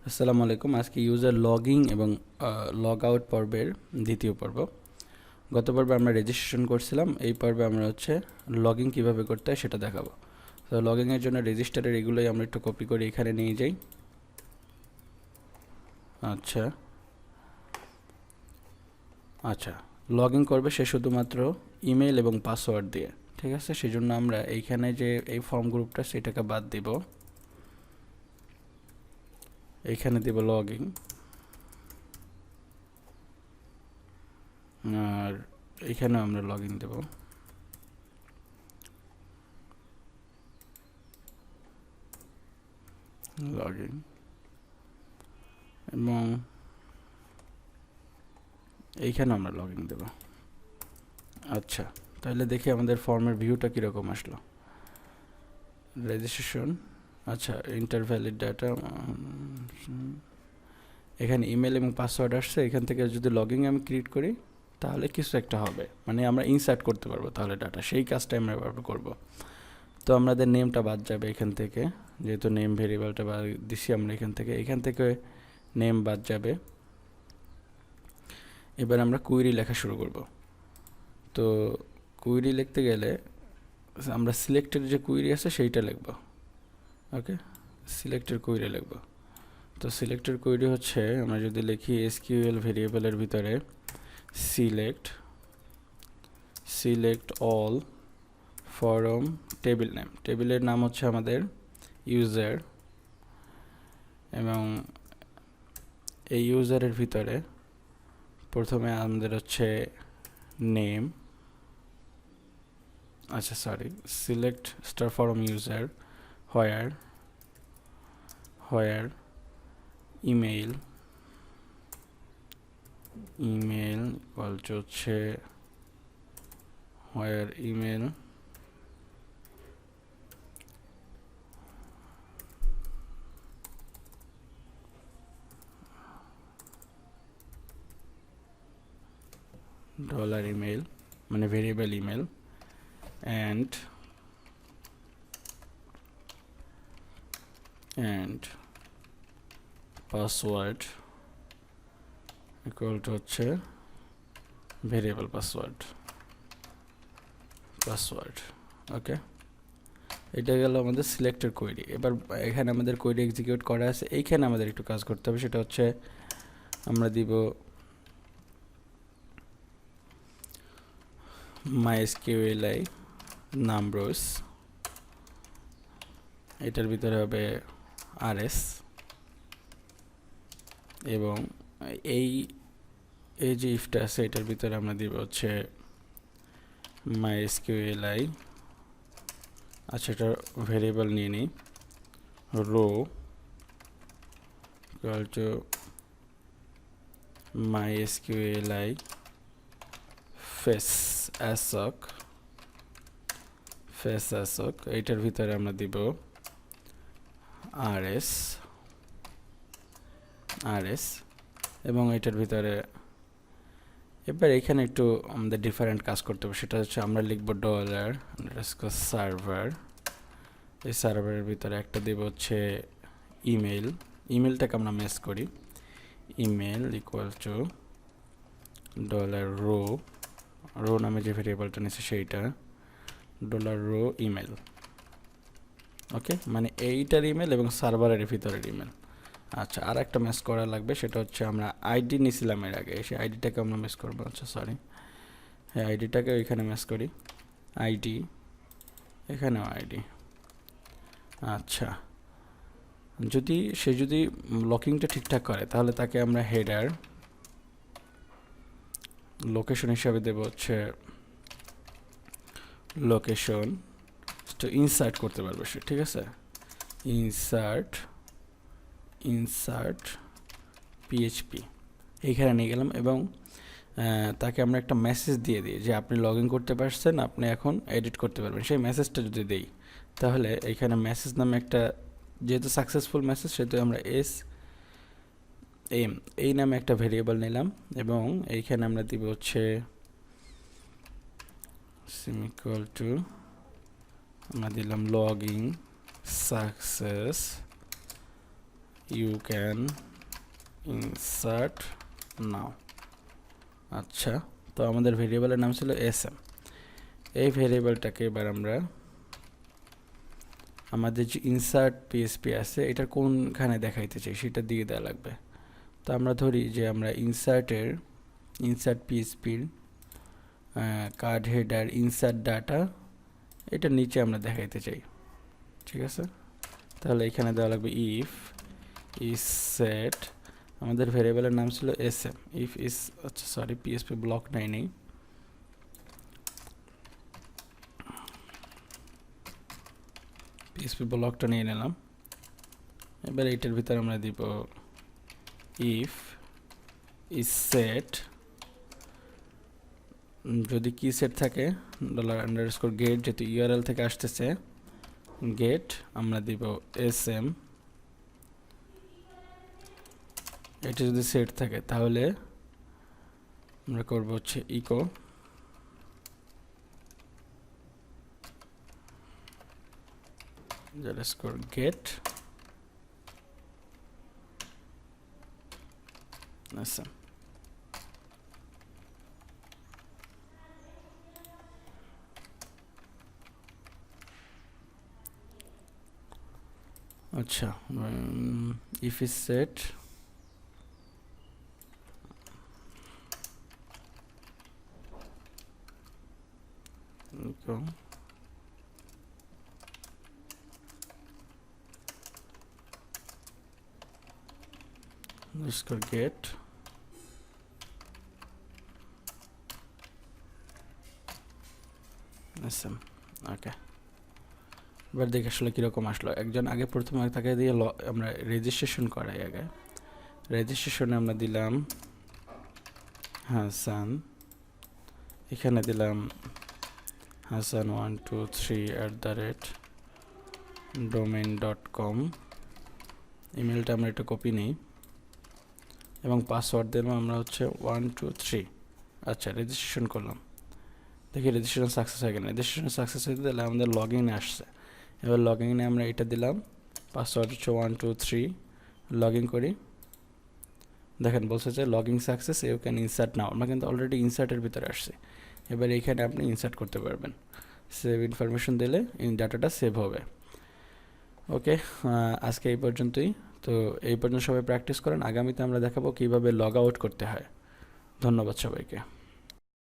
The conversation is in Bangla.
আসসালামু আলাইকুম। আজকে ইউজার লগইন এবং লগ আউট পর্বের দ্বিতীয় পর্ব। গত পর্বে আমরা রেজিস্ট্রেশন করছিলাম, এই পর্বে আমরা লগইন কীভাবে করতে হয় সেটা দেখাবো। তো লগইনের জন্য রেজিস্টারের এগুলোই আমরা একটু কপি করে এখানে নিয়ে যাই। আচ্ছা আচ্ছা লগইন করবে সে শুধুমাত্র ইমেল এবং পাসওয়ার্ড দিয়ে, ঠিক আছে? সেই জন্য আমরা এইখানে যে এই ফর্ম গ্রুপটা সেটাকে বাদ দিব, এইখানে দিব লগইন, আর এইখানেও আমরা লগইন দেব। লগইন এবং এইখানে আমরা লগইন দেব। আচ্ছা, তাহলে দেখি আমাদের ফর্মের ভিউটা কীরকম আসলো। রেজিস্ট্রেশন, আচ্ছা, ইন্টার ভ্যালিড ডাটা, এখানে ইমেল এবং পাসওয়ার্ড আসছে। এখান থেকে যদি লগইন আমি ক্রিয়েট করি তাহলে কিছু একটা হবে, মানে আমরা ইনসার্ট করতে পারবো তাহলে ডাটা, সেই কাজটা আমরা এবার করবো। তো আমাদের নেমটা বাদ যাবে এখান থেকে, যেহেতু নেম ভেরিয়েবলটা বাদ দিছি আমরা এখান থেকে নেম বাদ যাবে। এবার আমরা কুইরি লেখা শুরু করব। তো কুইরি লিখতে গেলে আমরা সিলেক্টেড যে কুইরি আছে সেইটা লিখব। ওকে, সিলেক্টেড কুইরি লিখব। তো সিলেক্টেড কুইরি হচ্ছে, আমরা যদি লিখি এসকিউএল ভেরিয়েবলের ভিতরে select all form table name, টেবিলের নাম হচ্ছে আমাদের ইউজার, এবং এই ইউজারের ভিতরে প্রথমে আমাদের হচ্ছে নেম, আচ্ছা sorry, select star form user হোয়ার ইমেল ইকুয়াল টু হচ্ছে হোয়ার ইমেল ডলার ইমেল, মানে variable email, and password equal to হচ্ছে ভেরিয়েবল পাসওয়ার্ড। ওকে, এটা গেল আমাদের সিলেক্টেড কোয়েরি। এবার এখানে আমাদের কোয়েরি এক্সিকিউট করা আছে, এইখানে আমাদের একটু কাজ করতে হবে। সেটা হচ্ছে আমরা দিব MySQLi নাম্বারস, এটার ভিতরে হবে RS, এবং এই যে ইফটা আছে এটার ভিতরে আমরা দিব হচ্ছে MySQLi, আচ্ছা এটা ভেরিয়েবল নিয়ে নিই, row equal to MySQLi fetch assoc, এইটার ভিতরে আমরা দিব RS, এবং এটার ভিতরে এবার এখানে একটু আমাদের ডিফারেন্ট কাজ করতে হবে। সেটা হচ্ছে আমরা লিখব ডলার সার্ভার, এই সার্ভারের ভিতরে একটা দেব হচ্ছে ইমেলটাকে আমরা মেস করি, email equal to dollar row নামে যে ভেরিয়েবলটা নিচ্ছে সেইটা, ডলার রো ইমেল। ওকে, মানে এইটার ইমেল এবং সার্ভারের ভিতরের ইমেল। আচ্ছা, আর একটা ম্যাচ করা লাগবে, সেটা হচ্ছে আমরা আইডি নিয়েছিলাম এর আগে, সেই আইডিটাকে আমরা ম্যাচ করবো। আচ্ছা সরি, হ্যাঁ আইডিটাকে ওইখানে ম্যাচ করি, আইডি, এখানেও আইডি। আচ্ছা, সে যদি লকিংটা ঠিকঠাক করে তাহলে তাকে আমরা হেডার লোকেশন হিসাবে দেব হচ্ছে লোকেশন, তো ইনসার্ট করতে পারবে সে, ঠিক আছে? ইনসার্ট পিএইচপি এইখানে নিয়ে গেলাম, এবং তাকে আমরা একটা মেসেজ দিয়ে দিই যে আপনি লগ ইন করতে পারছেন, আপনি এখন এডিট করতে পারবেন। সেই মেসেজটা যদি দেই তাহলে এইখানে মেসেজ নামে একটা, যেহেতু সাকসেসফুল মেসেজ সেহেতু আমরা এই নামে একটা ভেরিয়েবল নিলাম, এবং এইখানে আমরা দিব হচ্ছে ইকুয়াল টু, আমরা দিলাম login success you can insert now। আচ্ছা, তো আমাদের ভেরিয়েবলের নাম ছিল sm। এই ভেরিয়েবলটাকে এবার আমরা আমাদের যে ইনসার্ট পিএসপি আছে এটা কোনখানে দেখাইতে চাই সেটা দিয়ে দেওয়া লাগবে। তো আমরা ধরি যে আমরা ইনসার্ট পিএসপির কার্ড হেডার ইনসার্ট ডাটা এটা নিচে আমরা দেখাইতে চাই, ঠিক আছে? তাহলে এখানে দেওয়া লাগবে ইফ ইজ সেট, আমাদের ভেরিয়েবলের নাম ছিল sm, ইফ ইজ, আচ্ছা সরি পিএসপি ব্লক নেই, পিএসপি ব্লকটা নিয়ে নিলাম। এবার এইটার ভিতরে আমরা দিব ইফ ইজ সেট, যদি কি সেট থাকে $_get, যেহেতু ইউআরএল থেকে আসতেছে গেট, আমরা দিব sm। এটা যদি সেট থাকে তাহলে আমরা করব হচ্ছে ইকো $get sm। আচ্ছা, if is set echo $get sm। ওকে, এবার দেখে আসলে কীরকম আসলো। একজন আগে প্রথমে তাকে দিয়ে আমরা রেজিস্ট্রেশন করাই। আগে রেজিস্ট্রেশনে আমরা দিলাম হাসান, এখানে দিলাম hasan123@domain.com, ইমেলটা আমরা একটু কপি নিই এবং পাসওয়ার্ড দিলাম আমরা হচ্ছে 123। আচ্ছা, রেজিস্ট্রেশন করলাম, দেখি রেজিস্ট্রেশন সাকসেস হয়ে গেল। রেজিস্ট্রেশন সাকসেস হয়ে দিলে আমাদের লগ ইনে আসছে। এবার লগ ইনে আমরা এটা দিলাম, পাসওয়ার্ড হচ্ছে 123, লগ ইন করি। দেখেন বলছে যে log in success, you can insert now. আমরা কিন্তু অলরেডি ইনসার্টের ভিতরে আসছি। এবার এইখানে আপনি ইনসার্ট করতে পারবেন। সেভ ইনফরমেশন দিলে ডাটাটা সেভ হবে। ওকে, আজকে এই পর্যন্তই। তো এই পর্যন্ত সবাই প্র্যাকটিস করেন। আগামীতে আমরা দেখাবো কীভাবে লগ আউট করতে হয়। ধন্যবাদ সবাইকে।